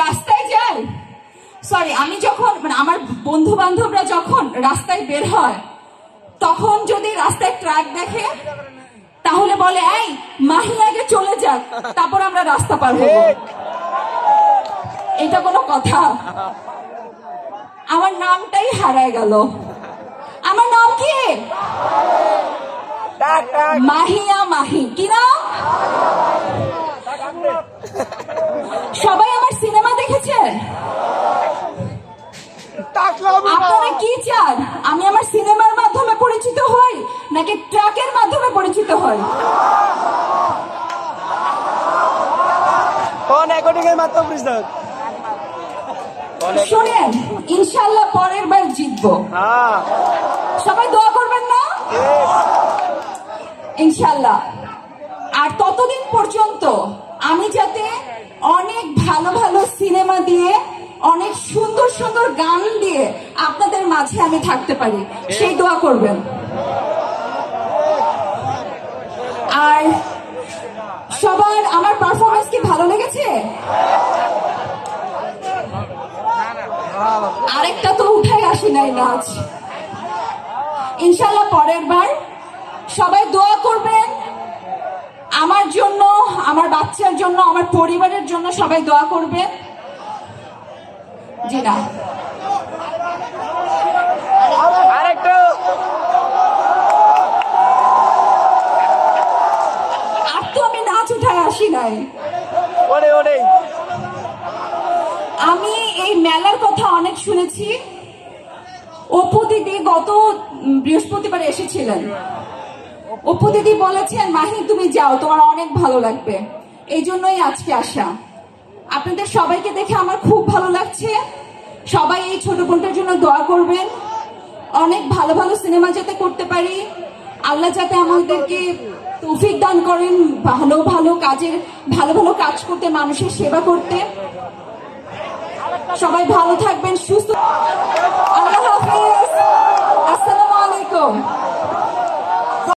রাস্তায় যাই, সরি, আমি যখন মানে আমার বন্ধু বান্ধবরা যখন রাস্তায় বের হয় তখন যদি রাস্তায় ট্রাক দেখে তাহলে বলে এই মাহি আগে চলে যাক তারপর আমরা রাস্তা পার হব। এটা কোনো কথা? আমার নামটাই হারায় গেল। আমার নাম কি? মাহিয়া মাহি। কি নাম? সবাই আমার সিনেমা দেখেছে? আপনারা কি চান, আমি আমার সিনেমার মাধ্যমে পরিচিত হই নাকি ট্রাকের মাধ্যমে পরিচিত হই? শোনেন, ইনশাল্লাহ পরের বার জিতবো। সবাই দোয়া করবেন না? ইনশাল্লাহ। আর ততদিন পর্যন্ত আমি যাতে অনেক ভালো ভালো সিনেমা দিয়ে, অনেক সুন্দর সুন্দর গান দিয়ে আপনাদের মাঝে আমি থাকতে পারি, সেই দোয়া করবেন। আর সবার আমার পারফরমেন্স কি ভালো লেগেছে? আরেকটা তো উঠাই আসি নাই নাচ। ইনশাল্লাহ পরের বার সবাই দোয়া করবেন আমার জন্য, আমার বাচ্চার জন্য, আমার পরিবারের জন্য সবাই দোয়া করবেন। জি না, আর তো আমি নাচ উঠায় আসি নাই। আমি এই মেলার কথা অনেক শুনেছি। অপু দিদি গত বৃহস্পতিবার এসেছিলেন। অপু দিদি বলেছেন মাহি তুমি যাও, তোমার অনেক ভালো লাগবে, এই জন্যই আজকে আসা। আপনাদের সবাইকে দেখে আমার খুব ভালো লাগছে। সবাই এই ছোট বোনটার জন্য দোয়া করবেন, অনেক ভালো ভালো সিনেমা যাতে করতে পারি, আল্লাহ যাতে আমাদেরকে তৌফিক দান করেন ভালো ভালো কাজের, ভালো ভালো কাজ করতে, মানুষের সেবা করতে। সবাই ভালো থাকবেন, সুস্থ।